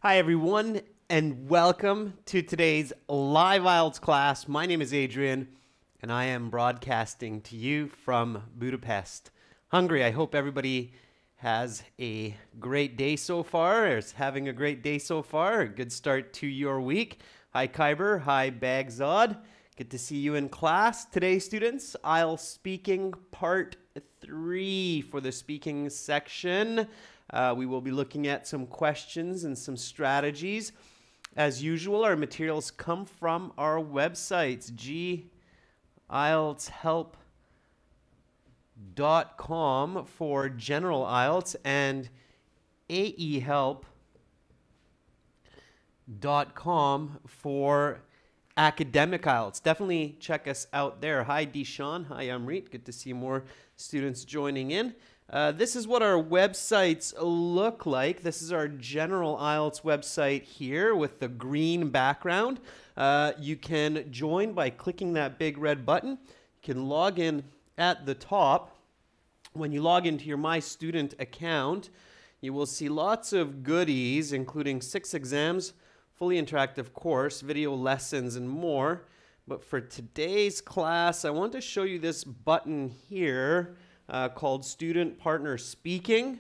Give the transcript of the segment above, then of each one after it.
Hi everyone, and welcome to today's live IELTS class. My name is Adrian, and I am broadcasting to you from Budapest, Hungary. I hope everybody has a great day so far, or is having a great day so far. A good start to your week. Hi Kyber, hi Bagzod. Good to see you in class. Today, students, IELTS Speaking Part 3 for the speaking section. We will be looking at some questions and some strategies. As usual, our materials come from our websites, gieltshelp.com for general IELTS and aehelp.com for academic IELTS. Definitely check us out there. Hi, Deshaun. Hi, Amrit. Good to see more students joining in. This is what our websites look like. This is our general IELTS website here with the green background. You can join by clicking that big red button. You can log in at the top. When you log into your My Student account, you will see lots of goodies, including 6 exams, fully interactive course, video lessons, and more. But for today's class, I want to show you this button here called Student Partner Speaking.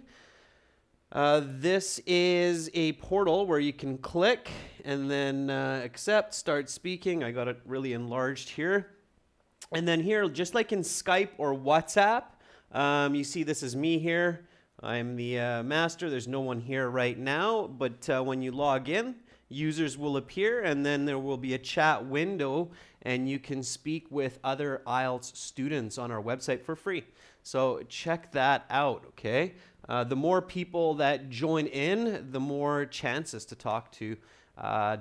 This is a portal where you can click and then accept, start speaking. I got it really enlarged here. And then here, just like in Skype or WhatsApp, you see this is me here. I'm the master. There's no one here right now, but when you log in, users will appear, and then there will be a chat window, and you can speak with other IELTS students on our website for free. So check that out, okay? The more people that join in, the more chances to talk to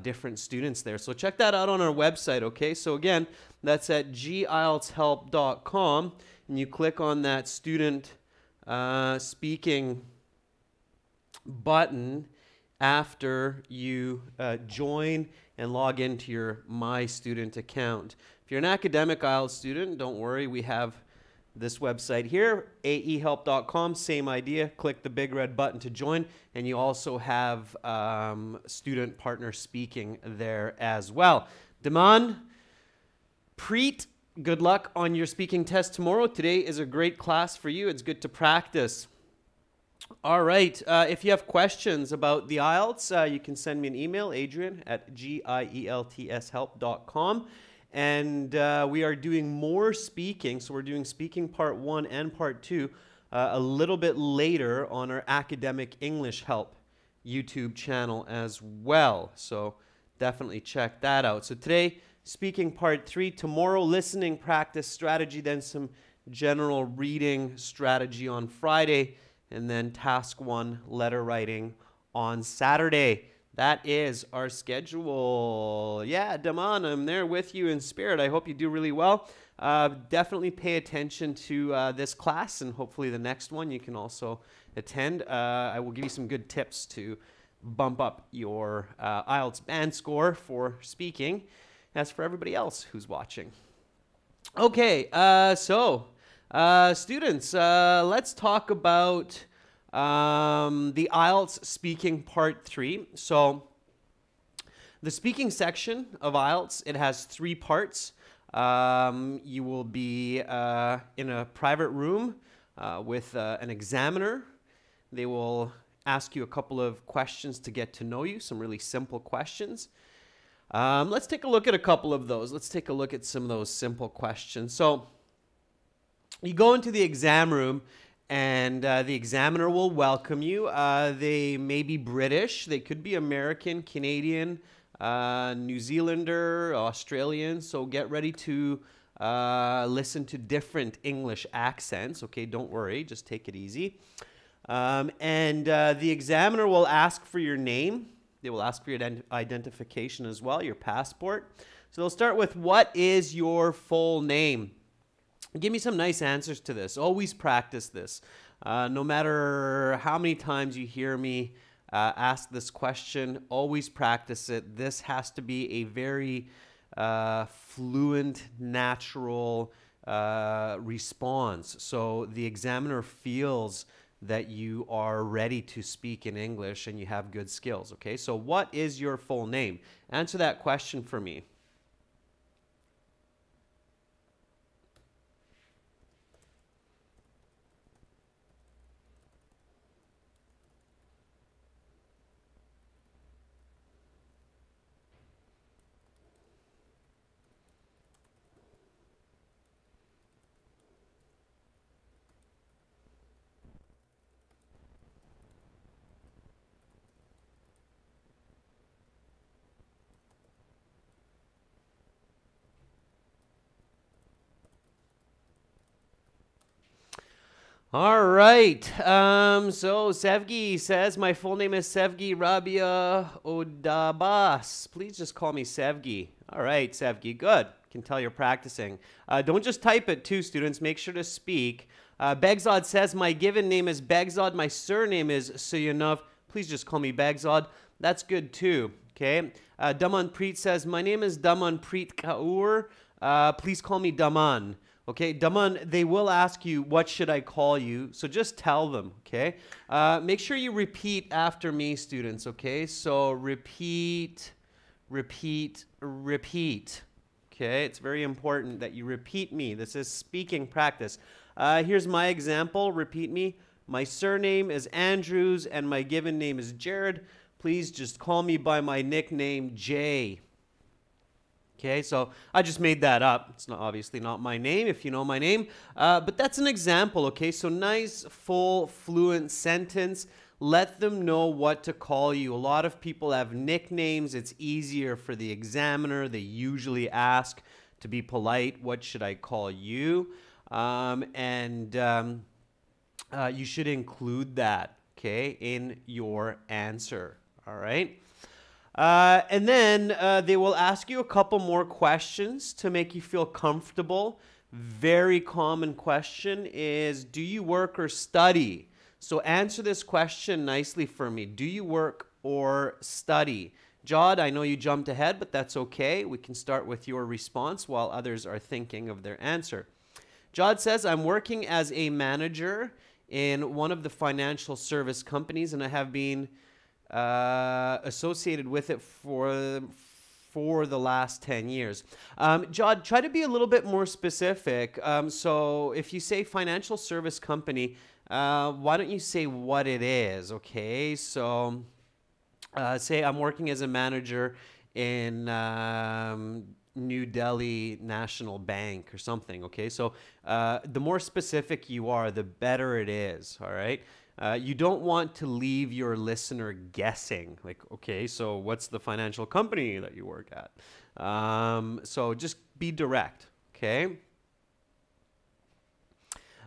different students there. So check that out on our website, okay? So again, that's at gieltshelp.com, and you click on that student speaking button after you join and log into your My Student account. If you're an academic IELTS student, don't worry, we have this website here, aehelp.com, same idea. Click the big red button to join, and you also have Student Partner Speaking there as well. Daman, Preet, good luck on your speaking test tomorrow. Today is a great class for you. It's good to practice. All right. If you have questions about the IELTS, you can send me an email, adrian@gieltshelp.com. And we are doing more speaking. So we're doing speaking part 1 and part 2 a little bit later on our Academic English Help YouTube channel as well. So definitely check that out. So today, speaking part 3. Tomorrow, listening practice strategy. Then some general reading strategy on Friday. And then task 1, letter writing on Saturday. That is our schedule. Yeah, Daman, I'm there with you in spirit. I hope you do really well. Definitely pay attention to this class, and hopefully the next one you can also attend. I will give you some good tips to bump up your IELTS band score for speaking, as for everybody else who's watching. Okay, students, let's talk about the IELTS speaking part 3. So the speaking section of IELTS, it has 3 parts. You will be in a private room with an examiner. They will ask you a couple of questions to get to know you, some really simple questions. Let's take a look at a couple of those. Let's take a look at some of those simple questions. So you go into the exam room, and the examiner will welcome you. They may be British. They could be American, Canadian, New Zealander, Australian. So get ready to listen to different English accents. Okay, don't worry. Just take it easy. The examiner will ask for your name. They will ask for your identification as well, your passport. So they'll start with, what is your full name? Give me some nice answers to this. Always practice this. No matter how many times you hear me ask this question, always practice it. This has to be a very fluent, natural response. So the examiner feels that you are ready to speak in English and you have good skills, okay? So what is your full name? Answer that question for me. All right. So Sevgi says, my full name is Sevgi Rabia Odabas. Please just call me Sevgi. All right, Sevgi. Good. Can tell you're practicing. Don't just type it too, students. Make sure to speak. Begzod says, my given name is Begzod. My surname is Suyunov. Please just call me Begzod. That's good too. Okay. Damanpreet says, my name is Damanpreet Kaur. Please call me Daman. Okay, Daman, they will ask you, what should I call you? So just tell them, okay? Make sure you repeat after me, students, okay? So repeat, repeat, repeat. Okay, it's very important that you repeat me. This is speaking practice. Here's my example. Repeat me. My surname is Andrews and my given name is Jared. Please just call me by my nickname, Jay. Okay, so I just made that up. It's not, obviously not my name, if you know my name. But that's an example, okay? So nice, full, fluent sentence. Let them know what to call you. A lot of people have nicknames. It's easier for the examiner. They usually ask to be polite, what should I call you? You should include that, okay, in your answer, all right? And then they will ask you a couple more questions to make you feel comfortable. Very common question is, do you work or study? So answer this question nicely for me. Do you work or study? Jod, I know you jumped ahead, but that's okay. We can start with your response while others are thinking of their answer. Jod says, I'm working as a manager in one of the financial service companies, and I have been associated with it for the last 10 years. Jod, try to be a little bit more specific. So if you say financial service company, why don't you say what it is, okay? So say I'm working as a manager in New Delhi National Bank or something, okay? So the more specific you are, the better it is, all right? You don't want to leave your listener guessing, like, okay, so what's the financial company that you work at? So just be direct, okay?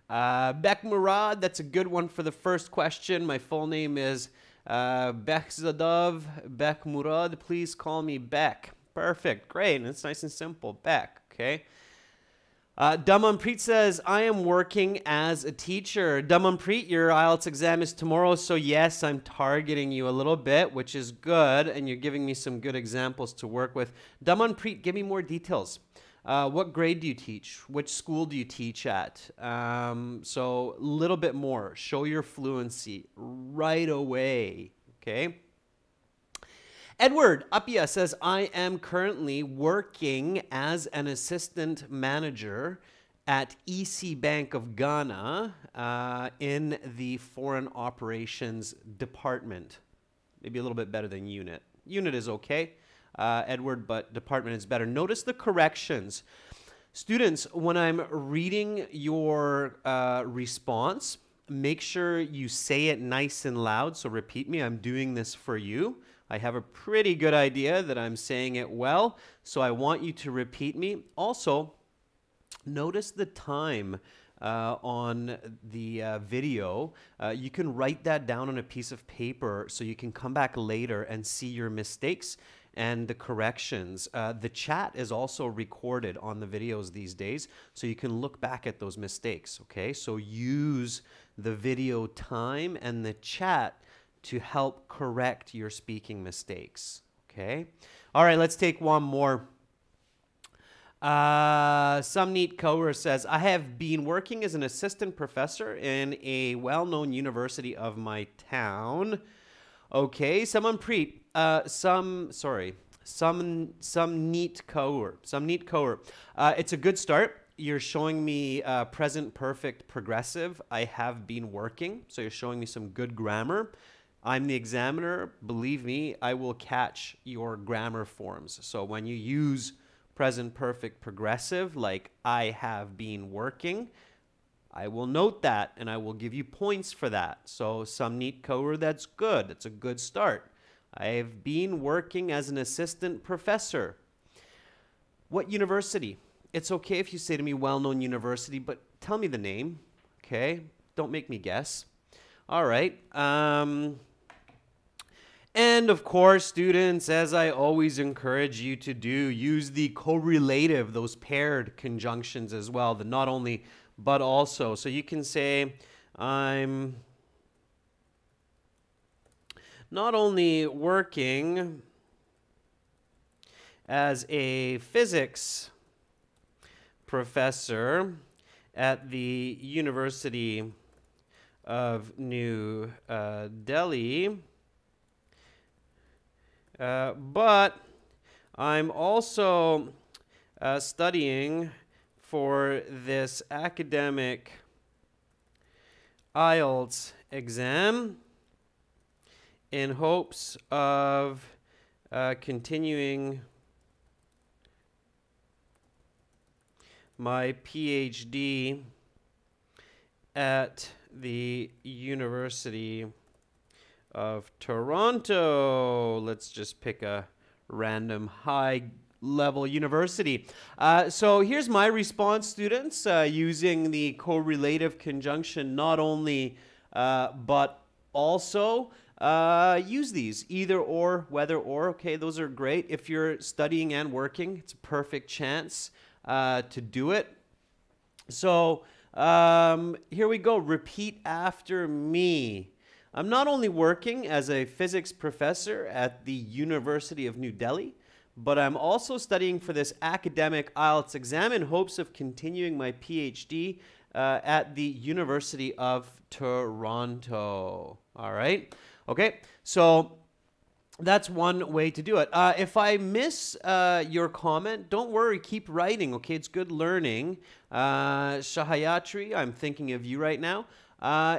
Bek Murad, that's a good one for the first question. My full name is Bekzadov Bek Murad. Please call me Bek. Perfect, great, it's nice and simple, Bek, okay? Damanpreet says, I am working as a teacher. Damanpreet, your Ielts exam is tomorrow, so yes, I'm targeting you a little bit, which is good, and you're giving me some good examples to work with. Damanpreet, give me more details. What grade do you teach? Which school do you teach at? So a little bit more. Show your fluency right away, okay? Edward Appia says, I am currently working as an assistant manager at EC Bank of Ghana in the Foreign Operations Department. Maybe a little bit better than unit. Unit is okay, Edward, but department is better. Notice the corrections. Students, when I'm reading your response, make sure you say it nice and loud. So repeat me. I'm doing this for you. I have a pretty good idea that I'm saying it well, so I want you to repeat me. Also, notice the time on the video. You can write that down on a piece of paper so you can come back later and see your mistakes and the corrections. The chat is also recorded on the videos these days, so you can look back at those mistakes, okay? So use the video time and the chat to help correct your speaking mistakes, okay? All right, let's take one more. Some neat coder says, I have been working as an assistant professor in a well-known university of my town. Okay, some neat coder. It's a good start. You're showing me present perfect progressive. I have been working, so you're showing me some good grammar. I'm the examiner. Believe me, I will catch your grammar forms. So when you use present perfect progressive, like I have been working, I will note that and I will give you points for that. So some neat coder, that's good. It's a good start. I've been working as an assistant professor. What university? It's okay if you say to me well-known university, but tell me the name, okay? Don't make me guess. All right. And of course, students, as I always encourage you to do, use the correlative, those paired conjunctions as well, the not only but also. So you can say, I'm not only working as a physics professor at the University of New Delhi, but I'm also studying for this academic Ielts exam in hopes of continuing my PhD at the University of Toronto. Let's just pick a random high-level university. So here's my response, students, using the correlative conjunction not only but also. Use these, either or, whether or. Okay, those are great. If you're studying and working, it's a perfect chance to do it. So here we go. Repeat after me. I'm not only working as a physics professor at the University of New Delhi, but I'm also studying for this academic Ielts exam in hopes of continuing my PhD at the University of Toronto. All right. Okay. So that's one way to do it. If I miss your comment, don't worry. Keep writing. Okay. It's good learning. Shahayatri, I'm thinking of you right now.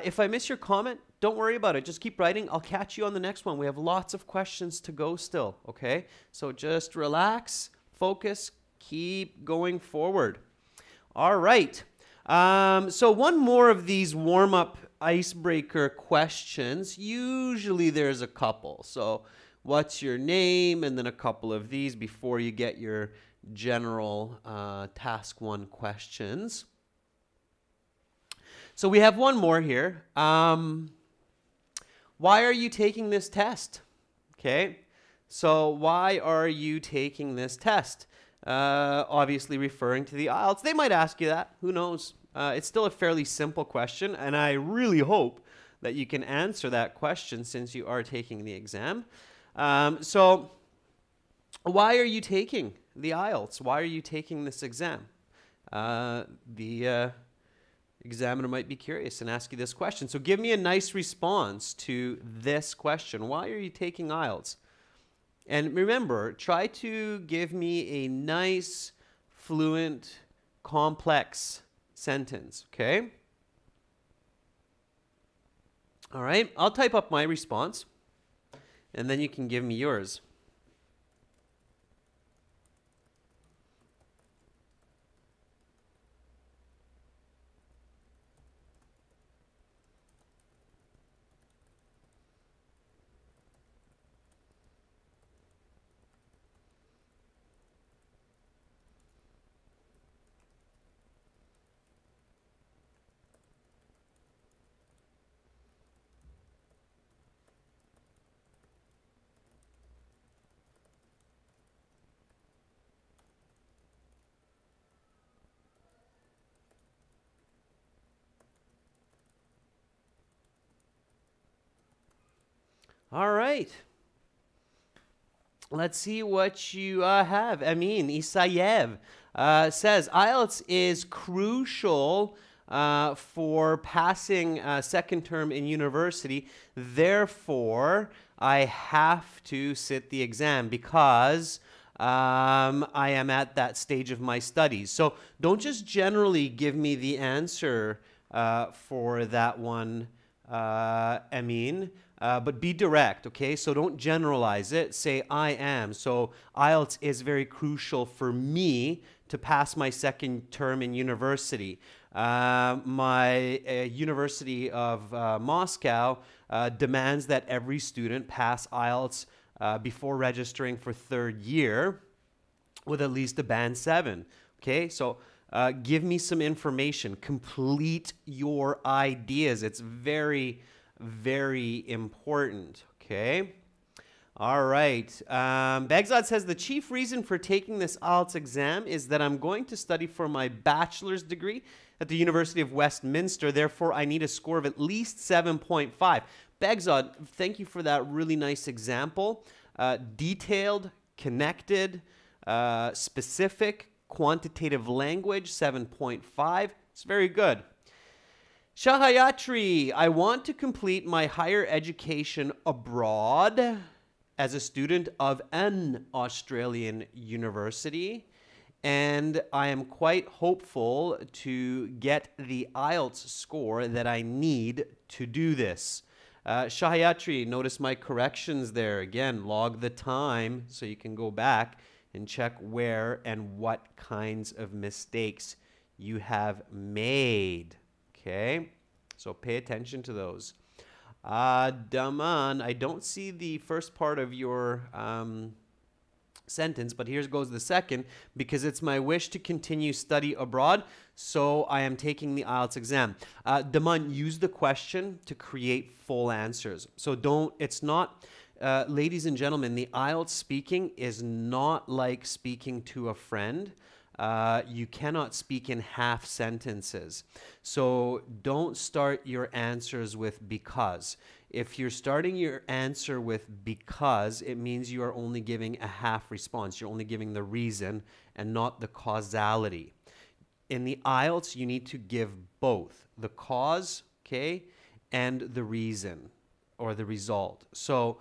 If I miss your comment, don't worry about it. Just keep writing. I'll catch you on the next one. We have lots of questions to go still, okay? So just relax, focus, keep going forward. All right. So one more of these warm-up icebreaker questions. Usually there's a couple. So what's your name? And then a couple of these before you get your general task 1 questions. So we have one more here. Why are you taking this test? Okay, so why are you taking this test? Obviously referring to the IELTS. They might ask you that. Who knows? It's still a fairly simple question, and I really hope that you can answer that question since you are taking the exam. So why are you taking the IELTS? Why are you taking this exam? The examiner might be curious and ask you this question. So give me a nice response to this question. Why are you taking IELTS? And remember, try to give me a nice, fluent, complex sentence, okay? All right, I'll type up my response, and then you can give me yours. All right. Let's see what you have. Amin Isayev says IELTS is crucial for passing second term in university. Therefore, I have to sit the exam because I am at that stage of my studies. So don't just generally give me the answer for that one, Amin. But be direct, okay? So don't generalize it. Say, I am. So IELTS is very crucial for me to pass my second term in university. My University of Moscow demands that every student pass IELTS before registering for third year with at least a band 7, okay? So give me some information. Complete your ideas. It's very important, okay? All right. Bagzad says, the chief reason for taking this IELTS exam is that I'm going to study for my bachelor's degree at the University of Westminster. Therefore, I need a score of at least 7.5. Bagzad, thank you for that really nice example. Detailed, connected, specific, quantitative language, 7.5. It's very good. Shahayatri, I want to complete my higher education abroad as a student of an Australian university, and I am quite hopeful to get the IELTS score that I need to do this. Shahayatri, notice my corrections there. Again, log the time so you can go back and check where and what kinds of mistakes you have made. Okay, so pay attention to those. Daman, I don't see the first part of your sentence, but here goes the second. Because it's my wish to continue study abroad, so I am taking the IELTS exam. Daman, use the question to create full answers. So don't, it's not, ladies and gentlemen, the IELTS speaking is not like speaking to a friend. You cannot speak in half sentences. So don't start your answers with because. If you're starting your answer with because, it means you are only giving a half response. You're only giving the reason and not the causality. In the IELTS, you need to give both the cause, okay, and the reason or the result. So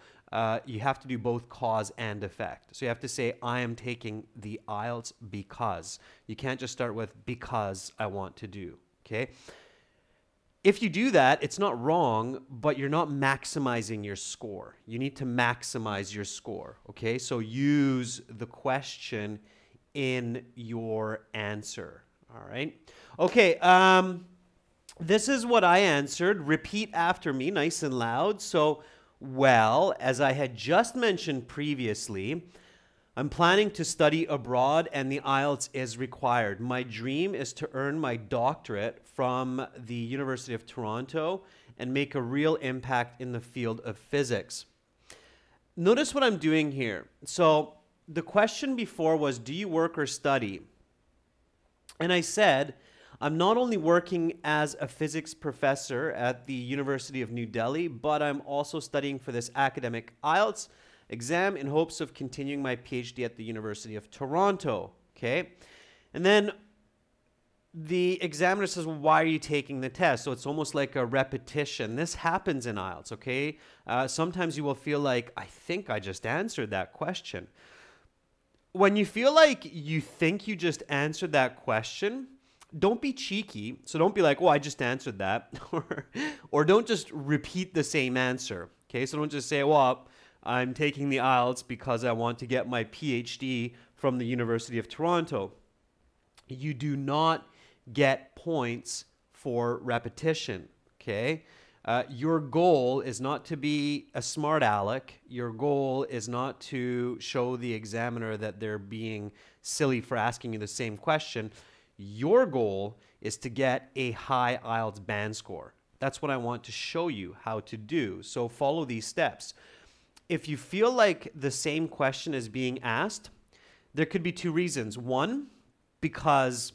you have to do both cause and effect. So you have to say, I am taking the IELTS because. You can't just start with because I want to do, okay? If you do that, it's not wrong, but you're not maximizing your score. You need to maximize your score, okay? So use the question in your answer, all right? Okay, this is what I answered. Repeat after me, nice and loud. So, well, as I had just mentioned previously, I'm planning to study abroad and the IELTS is required. My dream is to earn my doctorate from the University of Toronto and make a real impact in the field of physics. Notice what I'm doing here. So the question before was, do you work or study? And I said, I'm not only working as a physics professor at the University of New Delhi, but I'm also studying for this academic IELTS exam in hopes of continuing my PhD at the University of Toronto, okay? And then the examiner says, well, why are you taking the test? So it's almost like a repetition. This happens in IELTS, okay? Sometimes you will feel like, I think I just answered that question. When you feel like you think you just answered that question, don't be cheeky. So don't be like, oh, I just answered that. or don't just repeat the same answer, okay? So don't just say, well, I'm taking the IELTS because I want to get my PhD from the University of Toronto. You do not get points for repetition, okay? Your goal is not to be a smart aleck. Your goal is not to show the examiner that they're being silly for asking you the same question. Your goal is to get a high IELTS band score. That's what I want to show you how to do. So follow these steps. If you feel like the same question is being asked, there could be two reasons. One, because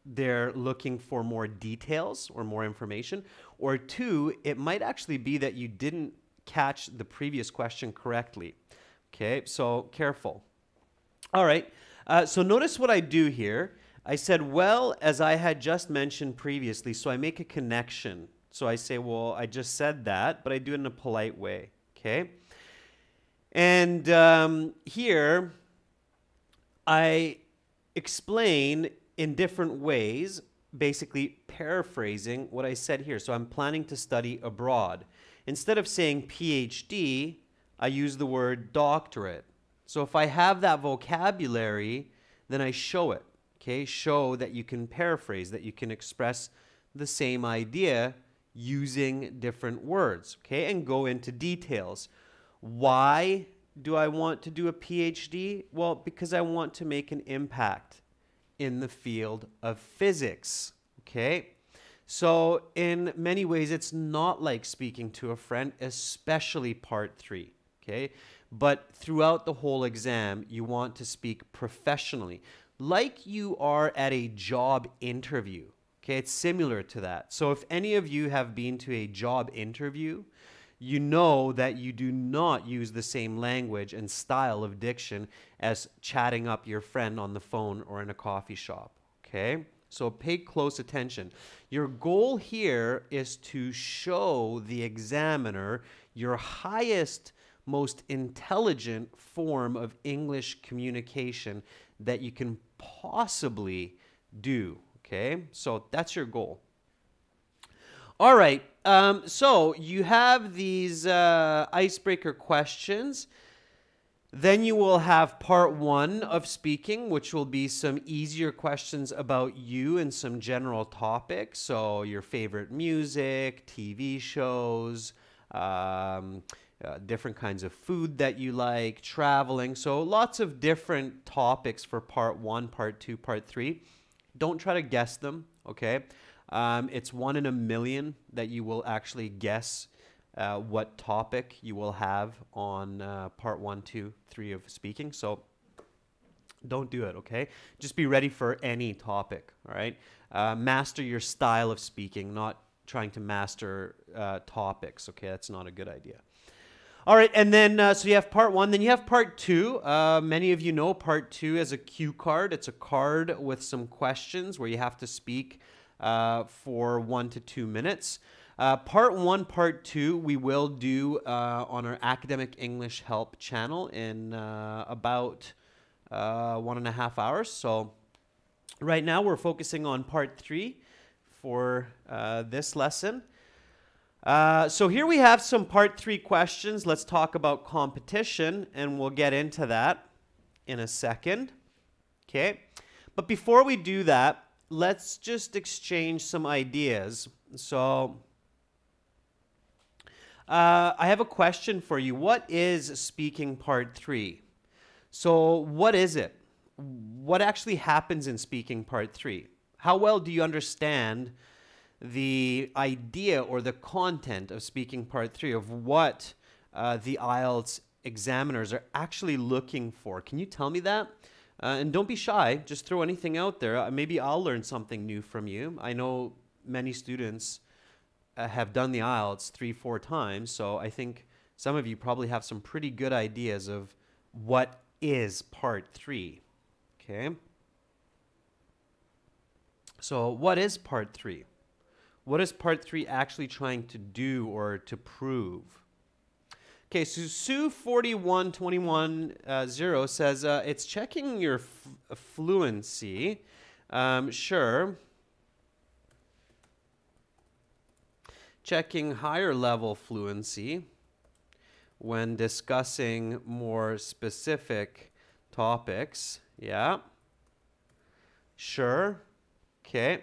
they're looking for more details or more information. Or two, it might actually be that you didn't catch the previous question correctly. Okay, so careful. All right, so notice what I do here. I said, well, as I had just mentioned previously, so I make a connection. So I say, well, I just said that, but I do it in a polite way, okay? And here, I explain in different ways, basically paraphrasing what I said here. So I'm planning to study abroad. Instead of saying PhD, I use the word doctorate. So if I have that vocabulary, then I show it, okay? Show that you can paraphrase, that you can express the same idea using different words, okay? And go into details. Why do I want to do a PhD? Well, because I want to make an impact in the field of physics, okay? So in many ways, it's not like speaking to a friend, especially part 3, okay? But throughout the whole exam, you want to speak professionally, like you are at a job interview, okay? It's similar to that. So if any of you have been to a job interview, you know that you do not use the same language and style of diction as chatting up your friend on the phone or in a coffee shop, okay? So pay close attention. Your goal here is to show the examiner your highest, most intelligent form of English communication that you can possibly do, okay? So that's your goal. All right, so you have these icebreaker questions. Then you will have part 1 of speaking, which will be some easier questions about you and some general topics. So your favorite music, TV shows, different kinds of food that you like, traveling. So lots of different topics for part 1, part 2, part 3. Don't try to guess them, okay? It's 1 in a million that you will actually guess what topic you will have on part 1, 2, 3 of speaking. So don't do it, okay? Just be ready for any topic, all right? Master your style of speaking, not trying to master topics, okay? That's not a good idea. All right, and then so you have part 1, then you have part 2. Many of you know part 2 as a cue card. It's a card with some questions where you have to speak for 1 to 2 minutes. Part 1, part 2, we will do on our Academic English Help channel in about 1.5 hours. So right now we're focusing on part 3 for this lesson. So here we have some part 3 questions. Let's talk about competition, and we'll get into that in a second. Okay, but before we do that, let's just exchange some ideas. So I have a question for you. What is speaking part 3? So what is it? What actually happens in speaking part 3? How well do you understand the idea or the content of speaking part 3, of what the IELTS examiners are actually looking for? Can you tell me that? And don't be shy. Just throw anything out there. Maybe I'll learn something new from you. I know many students have done the IELTS 3-4 times, so I think some of you probably have some pretty good ideas of what is part 3. Okay? So what is part 3? What is part 3 actually trying to do or to prove? Okay, so Sue 41210 says it's checking your fluency. Sure. Checking higher level fluency when discussing more specific topics. Yeah. Sure. Okay.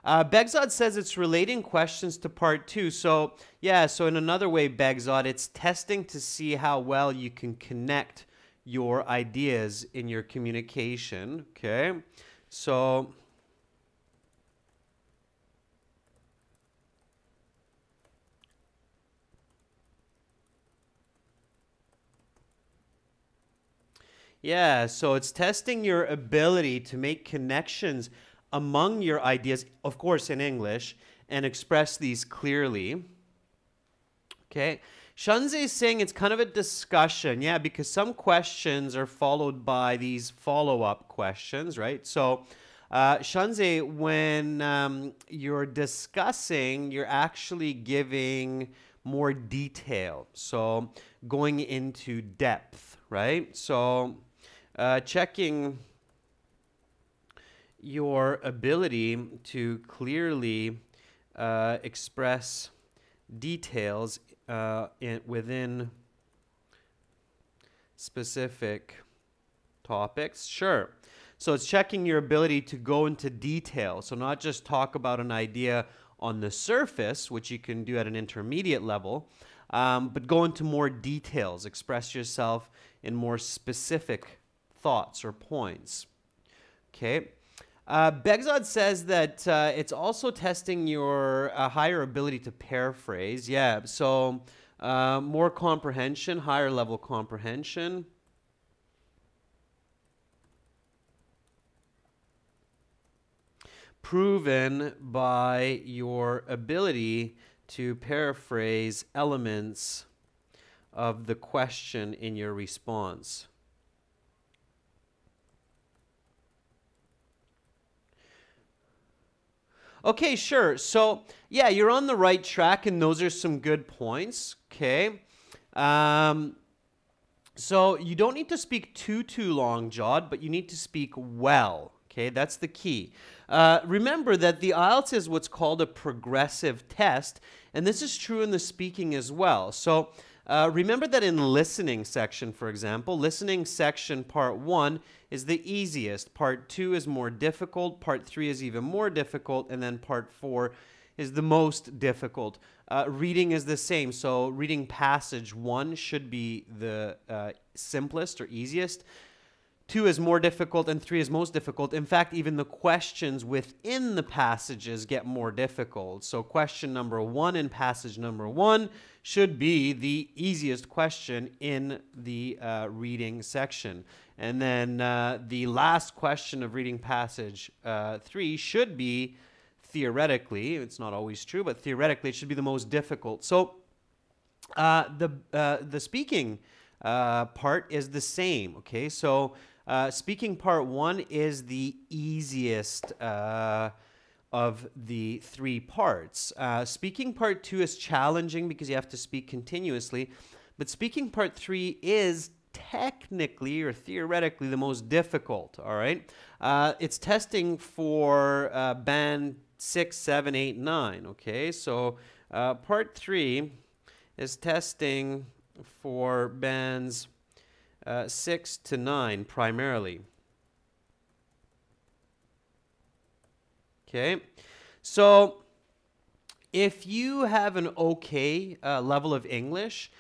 Begzod says it's relating questions to part 2. So, yeah, so in another way, Begzod, it's testing to see how well you can connect your ideas in your communication. Okay. So, yeah, so it's testing your ability to make connections among your ideas, of course in English, and express these clearly. Okay, Shanze is saying it's kind of a discussion, yeah, because some questions are followed by these follow-up questions, right? So, Shanze, when you're discussing, you're actually giving more detail, so going into depth, right? So, checking your ability to clearly express details within specific topics. Sure. So it's checking your ability to go into detail. So not just talk about an idea on the surface, which you can do at an intermediate level, but go into more details, express yourself in more specific thoughts or points. Okay. Begzod says that it's also testing your higher ability to paraphrase. Yeah, so more comprehension, higher level comprehension. Proven by your ability to paraphrase elements of the question in your response. Okay, sure. So, yeah, you're on the right track, and those are some good points. Okay. So you don't need to speak too long, Jod, but you need to speak well. Okay, that's the key. Remember that the Ielts is what's called a progressive test, and this is true in the speaking as well. So remember that in listening section, for example, listening section part 1 is the easiest. Part 2 is more difficult. Part 3 is even more difficult. And then part 4 is the most difficult. Reading is the same. So reading passage 1 should be the simplest or easiest. 2 is more difficult and 3 is most difficult. In fact, even the questions within the passages get more difficult. So question number 1 in passage number 1 should be the easiest question in the reading section. And then the last question of reading passage 3 should be, theoretically, it's not always true, but theoretically it should be the most difficult. So the speaking part is the same, okay? So speaking part 1 is the easiest of the 3 parts. Speaking part 2 is challenging because you have to speak continuously, but speaking part 3 is technically or theoretically the most difficult, all right? It's testing for band 6, 7, 8, 9, okay? So part 3 is testing for bands 6 to 9 primarily. Okay, so if you have an okay level of English,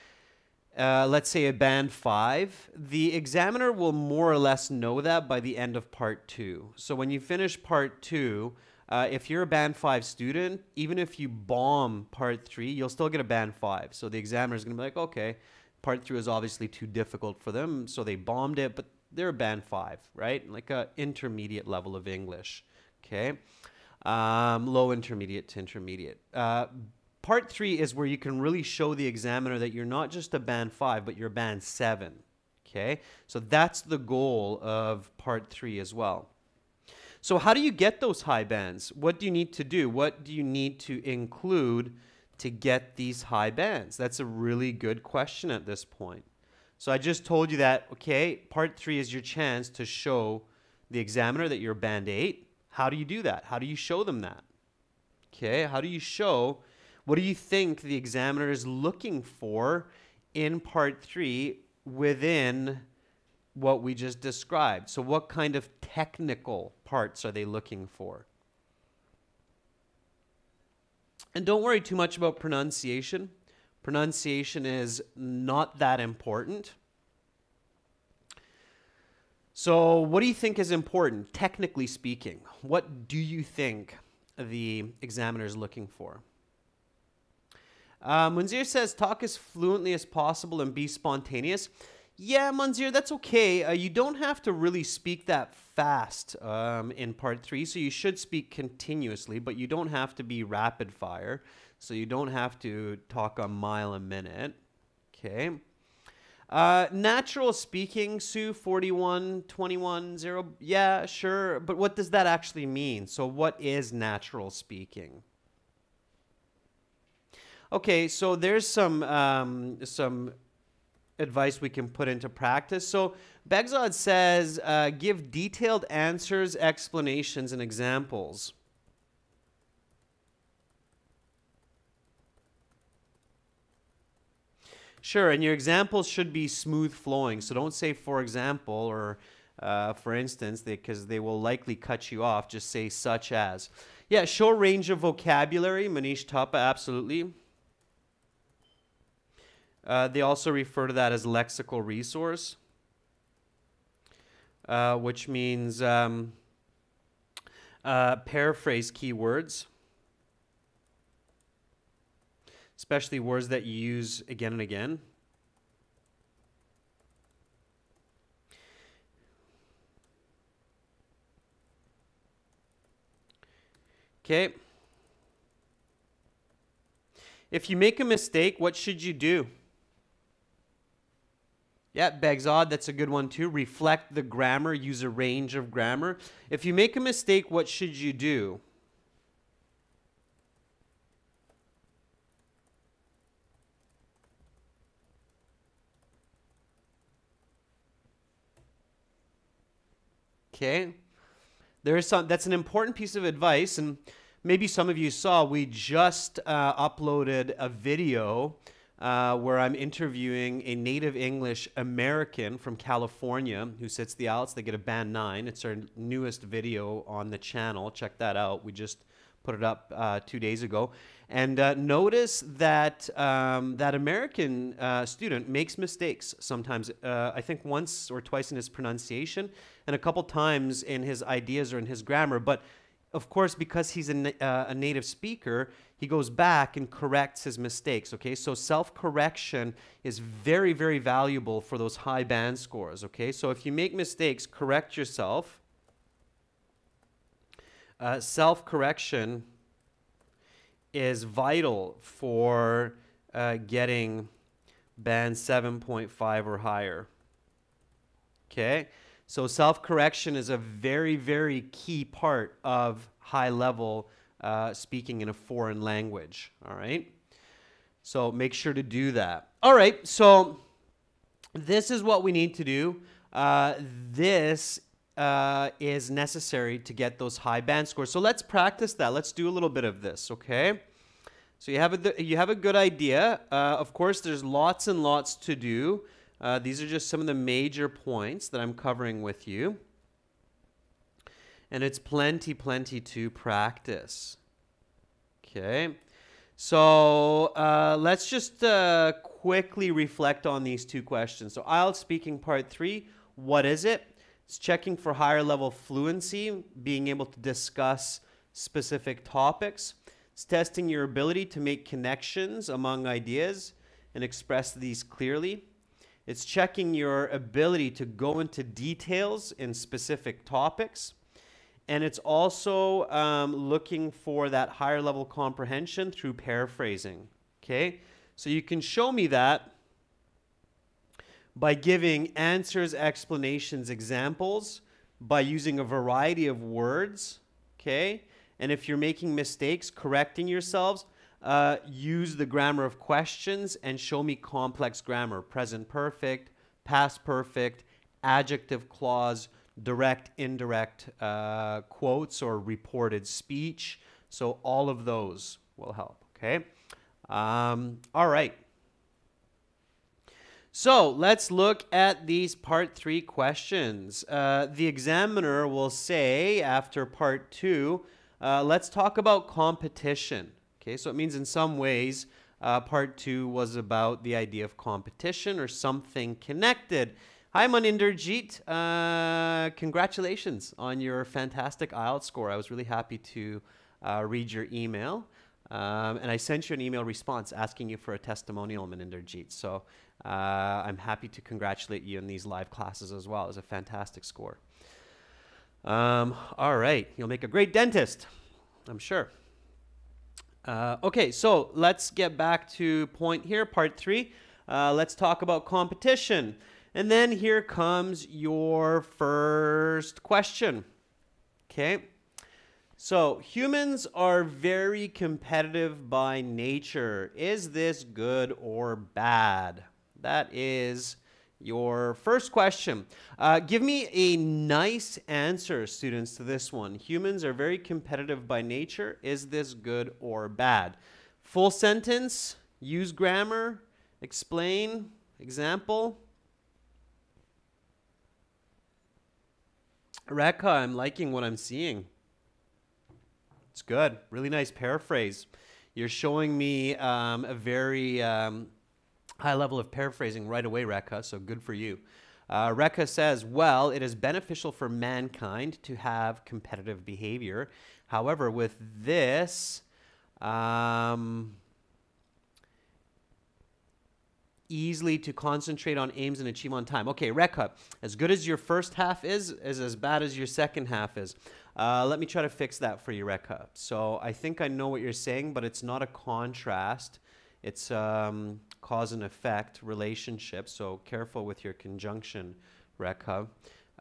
let's say a band 5, the examiner will more or less know that by the end of part 2. So when you finish part 2, if you're a band 5 student, even if you bomb part 3, you'll still get a band 5. So the examiner is going to be like, okay, part 3 is obviously too difficult for them, so they bombed it, but they're a band 5, right? Like an intermediate level of English, okay? Low intermediate to intermediate. Part 3 is where you can really show the examiner that you're not just a band 5, but you're band 7, okay? So that's the goal of part 3 as well. So how do you get those high bands? What do you need to do? What do you need to include to get these high bands? That's a really good question at this point. So I just told you that, okay, part 3 is your chance to show the examiner that you're band 8. How do you do that? How do you show them that? Okay, how do you show, what do you think the examiner is looking for in part 3 within what we just described? So what kind of technical parts are they looking for? And don't worry too much about pronunciation. Pronunciation is not that important. So what do you think is important, technically speaking? What do you think the examiner is looking for? Munzir says, talk as fluently as possible and be spontaneous. Yeah, Munzir, that's okay. You don't have to really speak that fast in part 3, so you should speak continuously, but you don't have to be rapid fire, so you don't have to talk a mile a minute. Okay. Natural speaking, Sue, 41, 21, 0. Yeah, sure. But what does that actually mean? So what is natural speaking? Okay, so there's some advice we can put into practice. So Begzod says, give detailed answers, explanations, and examples. Sure, and your examples should be smooth flowing. So don't say for example or for instance, because they will likely cut you off. Just say such as. Yeah, show a range of vocabulary. Manish Thapa, absolutely. They also refer to that as lexical resource, which means paraphrase keywords, especially words that you use again and again. Okay. If you make a mistake, what should you do? Yeah, Begzod, that's a good one too. Reflect the grammar, use a range of grammar. If you make a mistake, what should you do? Okay. That's an important piece of advice, and maybe some of you saw we just uploaded a video where I'm interviewing a native English American from California who sits the Ielts. They get a band 9. It's our newest video on the channel. Check that out. We just put it up 2 days ago. And notice that that American student makes mistakes sometimes. I think once or twice in his pronunciation and a couple times in his ideas or in his grammar. But of course, because he's a native speaker, he goes back and corrects his mistakes, okay? So self-correction is very, very valuable for those high band scores, okay? So if you make mistakes, correct yourself. Self-correction is vital for getting band 7.5 or higher, okay? So self-correction is a very, very key part of high-level speaking in a foreign language, all right? So make sure to do that. All right, so this is what we need to do. This is necessary to get those high band scores. So let's practice that. Let's do a little bit of this, okay? So you have a good idea. Of course, there's lots and lots to do. These are just some of the major points that I'm covering with you. And it's plenty to practice. Okay. So let's just quickly reflect on these two questions. So IELTS speaking part 3, what is it? It's checking for higher level fluency, being able to discuss specific topics. It's testing your ability to make connections among ideas and express these clearly. It's checking your ability to go into details in specific topics. And it's also looking for that higher level comprehension through paraphrasing. Okay? So you can show me that by giving answers, explanations, examples, by using a variety of words. Okay? And if you're making mistakes, correcting yourselves, use the grammar of questions and show me complex grammar. Present perfect, past perfect, adjective clause, direct, indirect quotes or reported speech. So all of those will help, okay? All right. So let's look at these part 3 questions. The examiner will say after part 2, let's talk about competition. Okay, so it means in some ways, part 2 was about the idea of competition or something connected. Hi, Maninderjeet. Congratulations on your fantastic IELTS score. I was really happy to read your email. And I sent you an email response asking you for a testimonial, Maninderjeet. So I'm happy to congratulate you in these live classes as well. It was a fantastic score. All right, you'll make a great dentist, I'm sure. Okay, so let's get back to point here, part 3. Let's talk about competition. And then here comes your first question. Okay. So humans are very competitive by nature. Is this good or bad? That is your first question. Give me a nice answer, students, to this one. Humans are very competitive by nature. Is this good or bad? Full sentence, use grammar, explain, example. Rekha, I'm liking what I'm seeing. It's good. Really nice paraphrase. You're showing me a very high level of paraphrasing right away, Rekha, so good for you. Rekha says, well, it is beneficial for mankind to have competitive behavior. However, with this, easily to concentrate on aims and achieve on time. Okay, Rekha, as good as your first half is as bad as your second half is. Let me try to fix that for you, Rekha. So I think I know what you're saying, but it's not a contrast. It's cause and effect relationship. So careful with your conjunction, Rekha.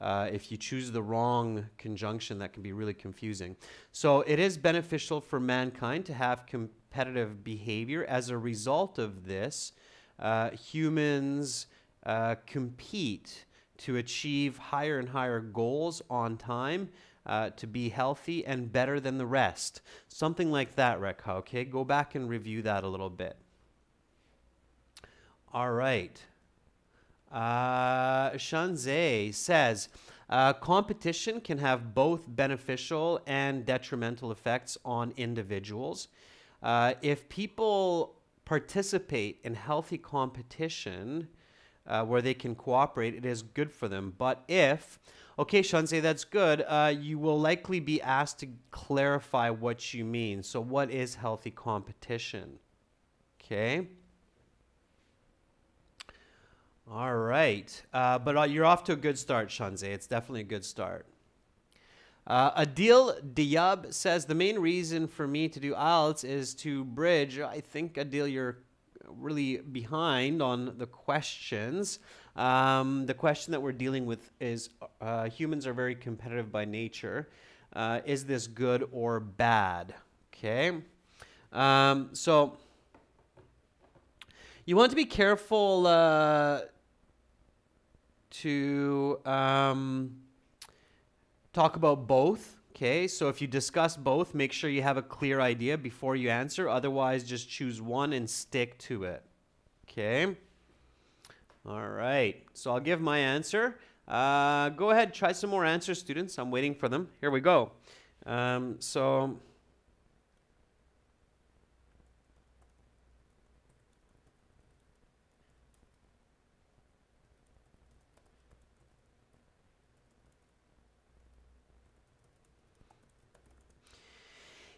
If you choose the wrong conjunction, that can be really confusing. So it is beneficial for mankind to have competitive behavior. As a result of this, humans compete to achieve higher and higher goals on time, to be healthy and better than the rest. Something like that, Rekha, okay? Go back and review that a little bit. All right. Shanzeh says, competition can have both beneficial and detrimental effects on individuals. If people participate in healthy competition where they can cooperate, it is good for them. But if, okay, Shanzeh, that's good, you will likely be asked to clarify what you mean. So what is healthy competition? Okay. All right. But you're off to a good start, Shanzeh. It's definitely a good start. Adil Diab says, the main reason for me to do Ielts is to bridge. I think, Adil, you're really behind on the questions. The question that we're dealing with is humans are very competitive by nature. Is this good or bad? Okay. So you want to be careful to talk about both. Okay, so if you discuss both, make sure you have a clear idea before you answer. Otherwise, just choose one and stick to it. Okay. All right. So I'll give my answer. Go ahead, try some more answers, students. I'm waiting for them. Here we go.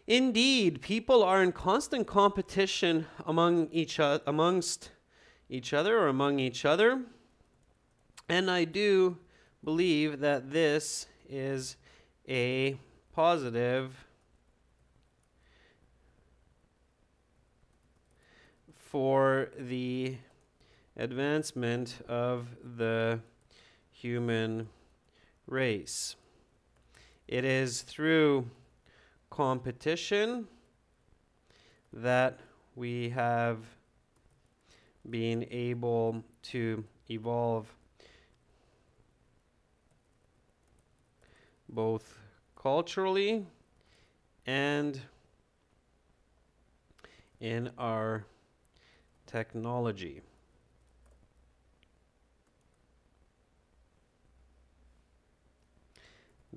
Indeed, people are in constant competition amongst each other, and I do believe that this is a positive for the advancement of the human race. It is through competition that we have been able to evolve both culturally and in our technology.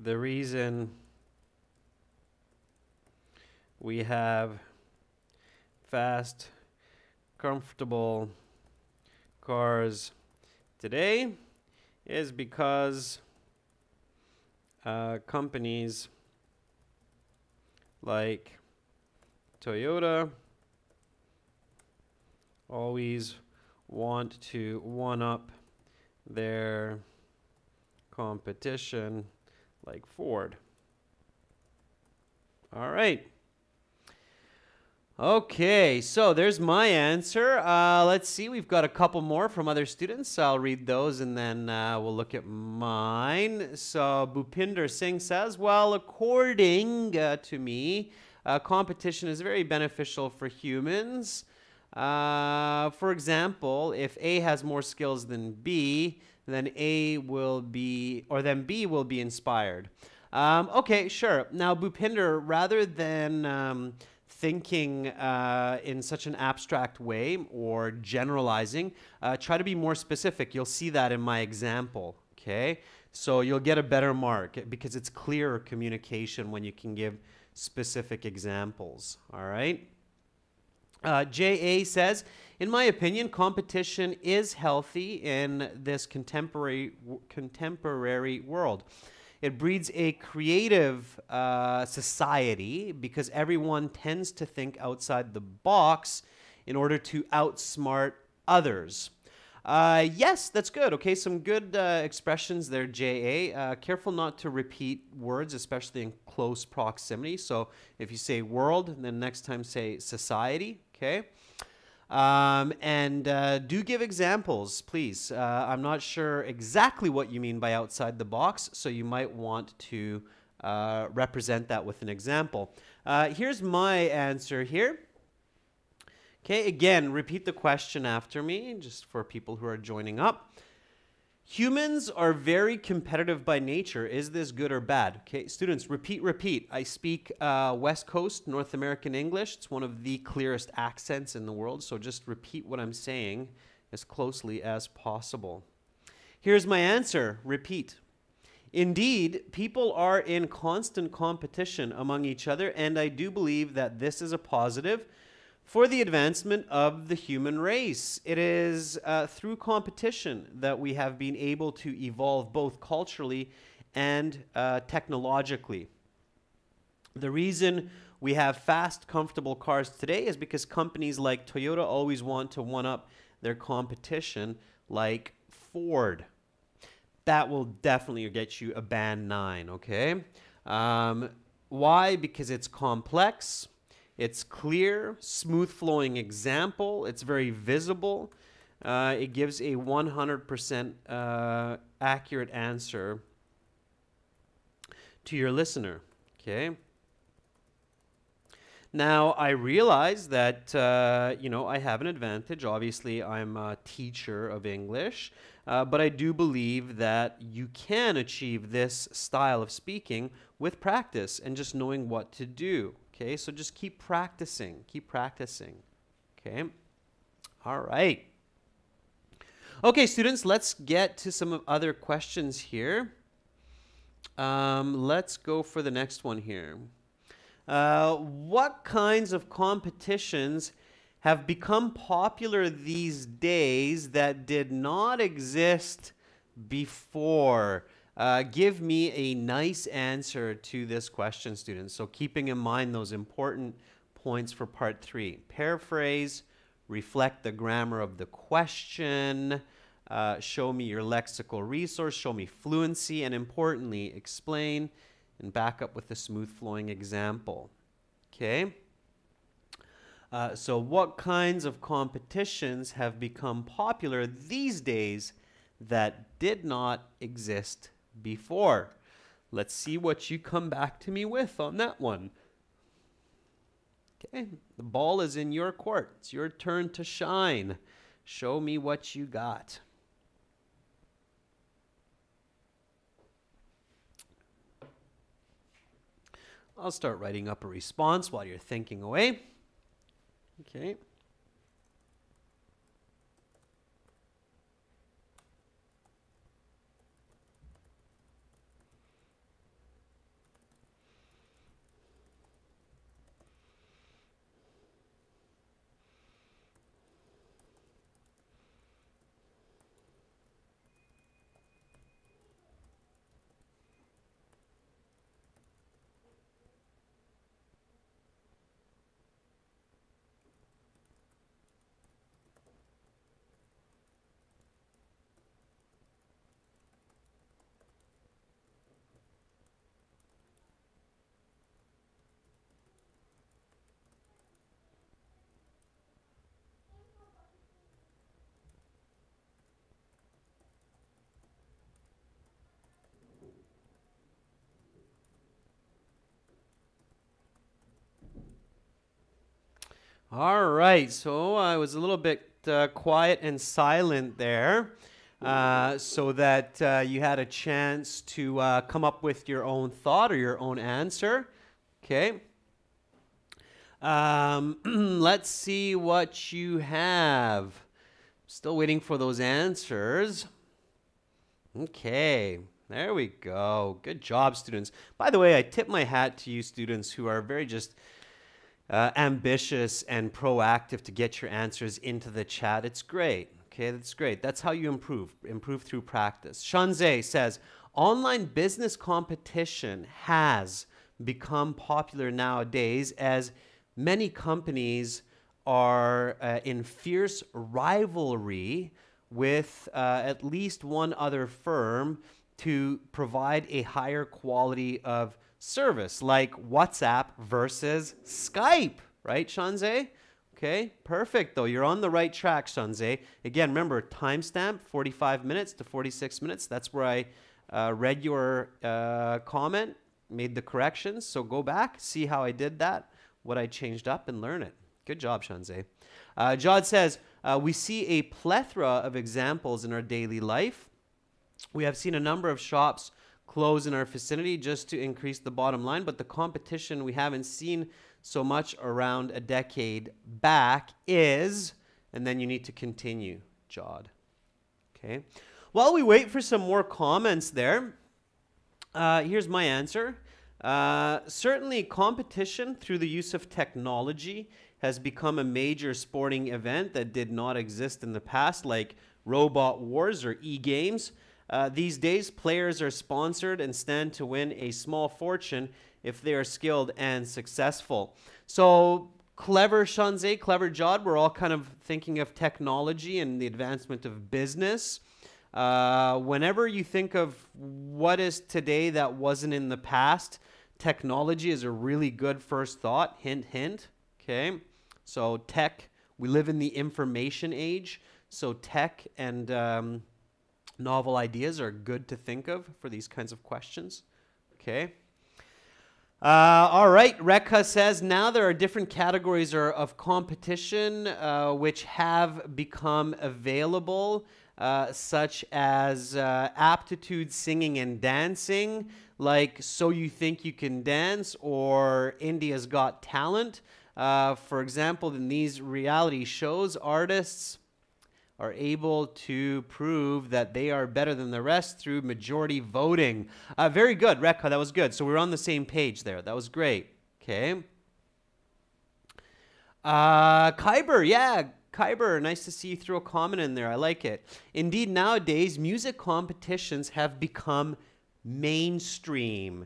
The reason we have fast, comfortable cars today is because companies like Toyota always want to one-up their competition like Ford. All right. Okay, so there's my answer. Let's see, we've got a couple more from other students. I'll read those and then we'll look at mine. So Bhupinder Singh says, well, according to me, competition is very beneficial for humans. For example, if A has more skills than B, then A will be, or then B will be inspired. Okay, sure. Now, Bhupinder, rather than thinking in such an abstract way or generalizing, try to be more specific. You'll see that in my example, okay? So you'll get a better mark because it's clearer communication when you can give specific examples, all right? J.A. says, in my opinion, competition is healthy in this contemporary world. It breeds a creative society because everyone tends to think outside the box in order to outsmart others. Yes, that's good. Okay, some good expressions there, J.A. Careful not to repeat words, especially in close proximity. So if you say world, then next time say society, okay? Do give examples, please. I'm not sure exactly what you mean by outside the box, so you might want to represent that with an example. Here's my answer here. Okay, again, repeat the question after me, just for people who are joining up. Humans are very competitive by nature. Is this good or bad? Okay, students, repeat. I speak West Coast North American English. It's one of the clearest accents in the world, so just repeat what I'm saying as closely as possible. Here's my answer. Repeat. Indeed, people are in constant competition among each other, and I do believe that this is a positive for the advancement of the human race. It is through competition that we have been able to evolve both culturally and technologically. The reason we have fast, comfortable cars today is because companies like Toyota always want to one-up their competition like Ford. That will definitely get you a band 9, okay? Why? Because it's complex. It's clear, smooth-flowing example. It's very visible. It gives a 100% accurate answer to your listener, okay? Now, I realize that, I have an advantage. Obviously, I'm a teacher of English, but I do believe that you can achieve this style of speaking with practice and just knowing what to do. Okay, so just keep practicing, okay? All right. Okay, students, let's get to some other questions here. Let's go for the next one here. What kinds of competitions have become popular these days that did not exist before? Give me a nice answer to this question, students. So keeping in mind those important points for part 3. Paraphrase, reflect the grammar of the question, show me your lexical resource, show me fluency, and importantly, explain and back up with a smooth-flowing example. Okay? So what kinds of competitions have become popular these days that did not exist before? Let's see what you come back to me with on that one. Okay, the ball is in your court. It's your turn to shine. Show me what you got. I'll start writing up a response while you're thinking away. Okay. All right, so I was a little bit quiet and silent there so that you had a chance to come up with your own thought or your own answer. Okay. Let's see what you have. Still waiting for those answers. Okay, there we go. Good job, students. By the way, I tip my hat to you students who are very just ambitious and proactive to get your answers into the chat. It's great. Okay, that's great. That's how you improve through practice. Shanze says, online business competition has become popular nowadays as many companies are in fierce rivalry with at least one other firm to provide a higher quality of service, like WhatsApp versus Skype, right, Shanze? Okay, perfect, though. You're on the right track, Shanze. Again, remember, timestamp, 45 minutes to 46 minutes. That's where I read your comment, made the corrections. So go back, see how I did that, what I changed up, and learn it. Good job, Shanze. Jod says, we see a plethora of examples in our daily life. We have seen a number of shops close in our vicinity just to increase the bottom line, but the competition we haven't seen so much around a decade back is, and then you need to continue, Jod. Okay. While we wait for some more comments there, here's my answer. Certainly competition through the use of technology has become a major sporting event that did not exist in the past, like robot wars or e-games. These days, players are sponsored and stand to win a small fortune if they are skilled and successful. So clever, Shanze, clever Jod. We're all kind of thinking of technology and the advancement of business. Whenever you think of what is today that wasn't in the past, technology is a really good first thought. Hint, hint. Okay. So tech, we live in the information age. So tech and novel ideas are good to think of for these kinds of questions. Okay. All right. Rekha says, now there are different categories of competition which have become available, such as aptitude, singing, and dancing, like So You Think You Can Dance or India's Got Talent. For example, in these reality shows, artists are able to prove that they are better than the rest through majority voting. Very good, Rekha, that was good. So we're on the same page there. That was great. Okay. Kyber, yeah, Kyber, nice to see you throw a comment in there. I like it. Indeed, nowadays, music competitions have become mainstream,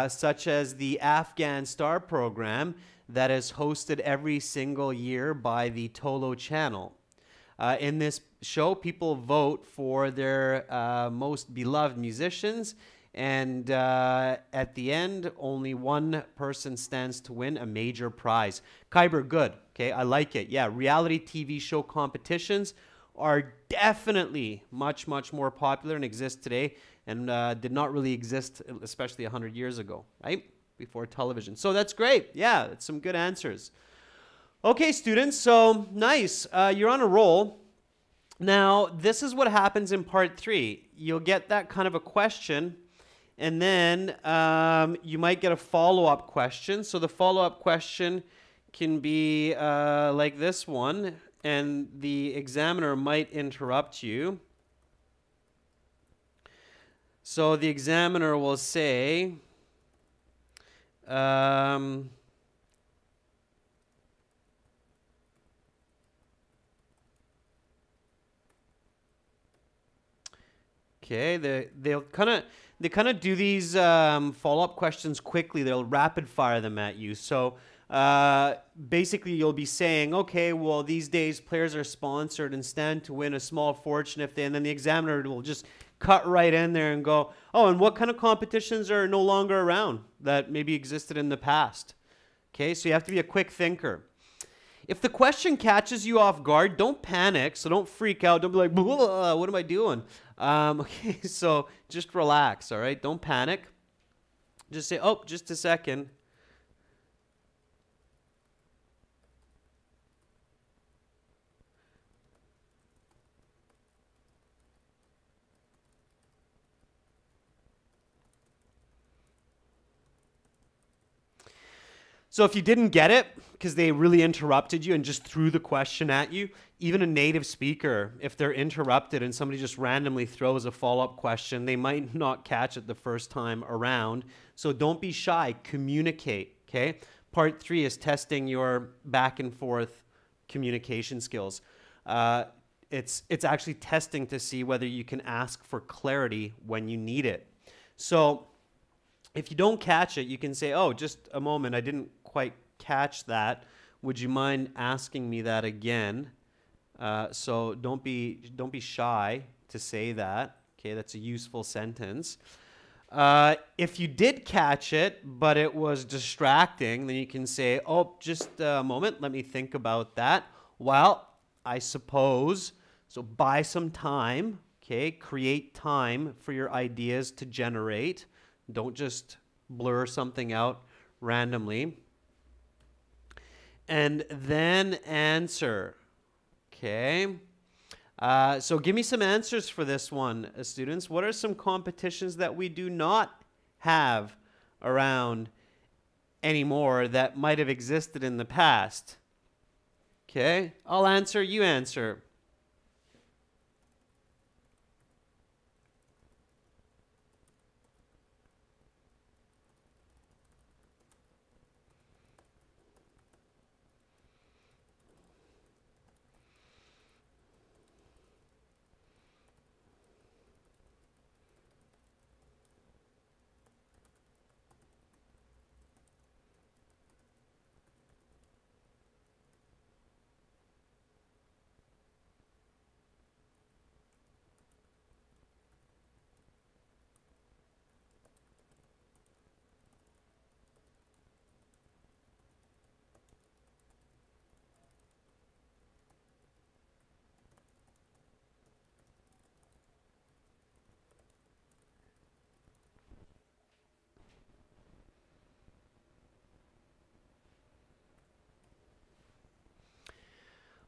such as the Afghan Star program that is hosted every single year by the Tolo channel. In this show, people vote for their most beloved musicians, and at the end, only one person stands to win a major prize. Kyber, good. Okay, I like it. Yeah, reality TV show competitions are definitely much, much more popular and exist today and did not really exist, especially 100 years ago, right? Before television. So that's great. Yeah, that's some good answers. Okay, students, so nice. You're on a roll. Now, this is what happens in part 3. You'll get that kind of a question, and then you might get a follow-up question. So the follow-up question can be like this one, and the examiner might interrupt you. So the examiner will say, okay, they kind of do these follow-up questions quickly. They'll rapid fire them at you. So basically, you'll be saying, okay, well, these days players are sponsored and stand to win a small fortune if they, and then the examiner will just cut right in there and go, oh, and what kind of competitions are no longer around that maybe existed in the past? Okay, so you have to be a quick thinker. If the question catches you off guard, don't panic. So don't freak out. Don't be like, what am I doing? Okay, so just relax, all right? Don't panic. Just say, oh, just a second. So if you didn't get it because they really interrupted you and just threw the question at you, even a native speaker, if they're interrupted and somebody just randomly throws a follow-up question, they might not catch it the first time around. So don't be shy. Communicate, okay? Part 3 is testing your back and forth communication skills. It's actually testing to see whether you can ask for clarity when you need it. So if you don't catch it, you can say, oh, just a moment, I didn't quite catch that. Would you mind asking me that again? So don't be shy to say that. Okay, that's a useful sentence. If you did catch it, but it was distracting, then you can say, oh, just a moment, let me think about that. Well, I suppose, so buy some time, okay? Create time for your ideas to generate. Don't just blur something out randomly. And then answer, okay? So give me some answers for this one, students. What are some competitions that we do not have around anymore that might have existed in the past? Okay, I'll answer, you answer.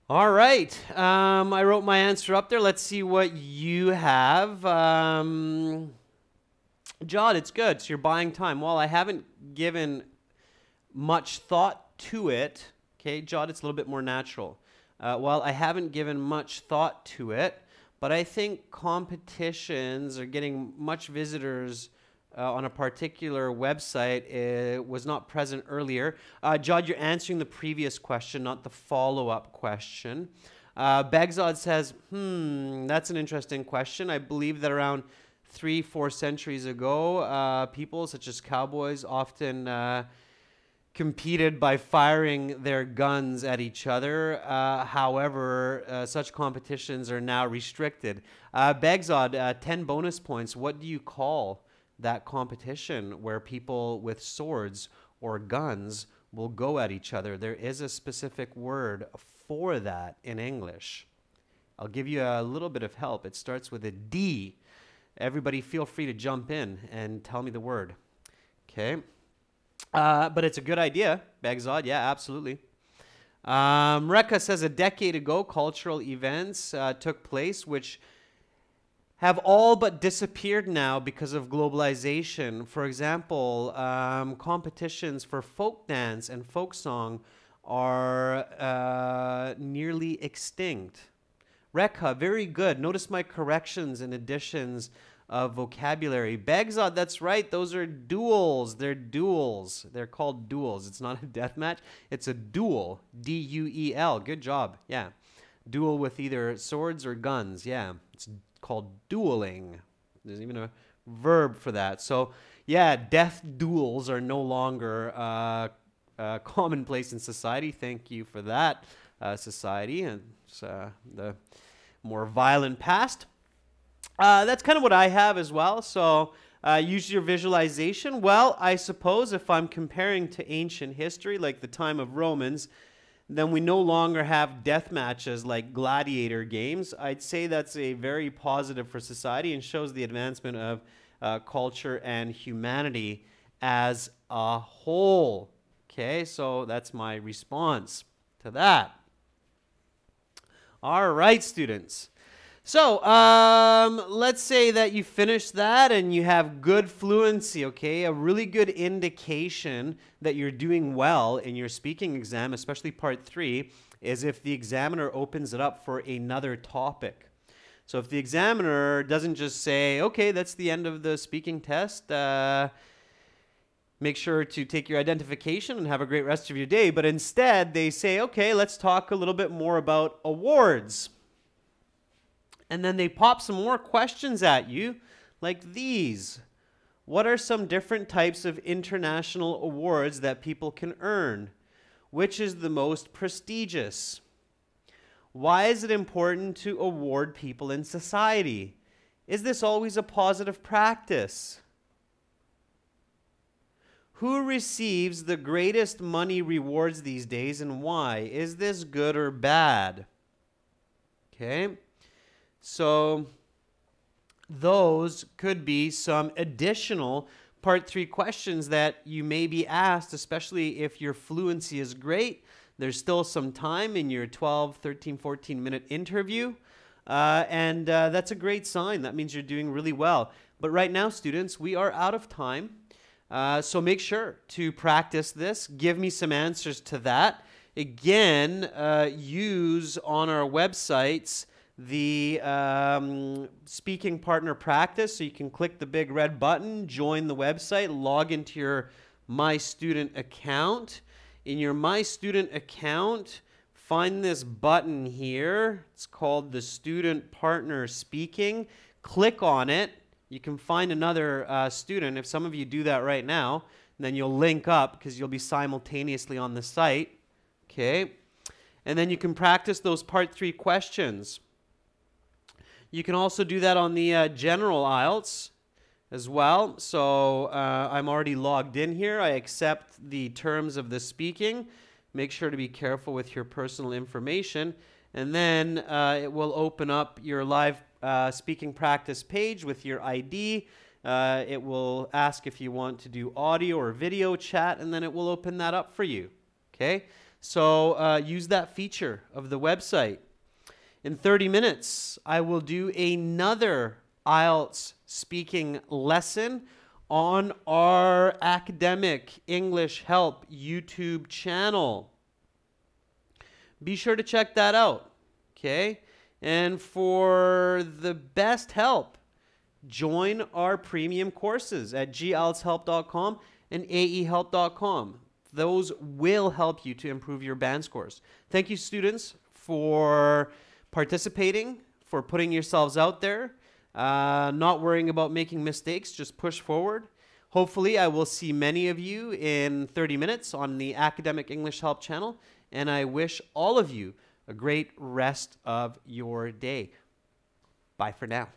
All right, I wrote my answer up there. Let's see what you have. John, it's good. So you're buying time. Well, I haven't given much thought to it. Okay, John, it's a little bit more natural. Well, I haven't given much thought to it, but I think competitions are getting much visitors on a particular website. It was not present earlier. Jod, you're answering the previous question, not the follow-up question. Begzod says, that's an interesting question. I believe that around 3-4 centuries ago, people such as cowboys often competed by firing their guns at each other. However, such competitions are now restricted. Begzod, 10 bonus points. What do you call that competition where people with swords or guns will go at each other? There is a specific word for that in English. I'll give you a little bit of help. It starts with a D. Everybody feel free to jump in and tell me the word. Okay. But it's a good idea, Begzod. Yeah, absolutely. Rekha says a decade ago, cultural events took place which have all but disappeared now because of globalization. For example, competitions for folk dance and folk song are nearly extinct. Rekha, very good. Notice my corrections and additions of vocabulary. Begzod, that's right. Those are duels. They're duels. They're called duels. It's not a death match. It's a duel. D-U-E-L. Good job. Yeah. Duel with either swords or guns. Yeah. It's called dueling. There's even a verb for that. So, yeah, death duels are no longer commonplace in society. Thank you for that, society. And it's the more violent past. That's kind of what I have as well. So use your visualization. Well, I suppose if I'm comparing to ancient history, like the time of Romans, then we no longer have death matches like gladiator games. I'd say that's a very positive for society and shows the advancement of culture and humanity as a whole. Okay, so that's my response to that. All right, students. So, let's say that you finish that and you have good fluency, okay? A really good indication that you're doing well in your speaking exam, especially part 3, is if the examiner opens it up for another topic. So if the examiner doesn't just say, okay, that's the end of the speaking test, make sure to take your identification and have a great rest of your day, but instead they say, okay, let's talk a little bit more about awards. And then they pop some more questions at you, like these. What are some different types of international awards that people can earn? Which is the most prestigious? Why is it important to award people in society? Is this always a positive practice? Who receives the greatest money rewards these days and why? Is this good or bad? Okay, so those could be some additional Part 3 questions that you may be asked, especially if your fluency is great. There's still some time in your 12, 13, 14-minute interview, and that's a great sign. That means you're doing really well. But right now, students, we are out of time, so make sure to practice this. Give me some answers to that. Again, use on our websites the speaking partner practice, so you can click the big red button, join the website, log into your My Student account. In your My Student account, find this button here. It's called the Student Partner Speaking. Click on it. You can find another student. If some of you do that right now, then you'll link up because you'll be simultaneously on the site. Okay, and then you can practice those Part 3 questions. You can also do that on the general Ielts as well. So I'm already logged in here. I accept the terms of the speaking. Make sure to be careful with your personal information. And then it will open up your live speaking practice page with your ID. It will ask if you want to do audio or video chat, and then it will open that up for you. Okay? So use that feature of the website. In 30 minutes, I will do another IELTS speaking lesson on our Academic English Help YouTube channel. Be sure to check that out, okay? And for the best help, join our premium courses at gieltshelp.com and aehelp.com. Those will help you to improve your band scores. Thank you, students, for participating, for putting yourselves out there, not worrying about making mistakes, just push forward. Hopefully, I will see many of you in 30 minutes on the Academic English Help channel, and I wish all of you a great rest of your day. Bye for now.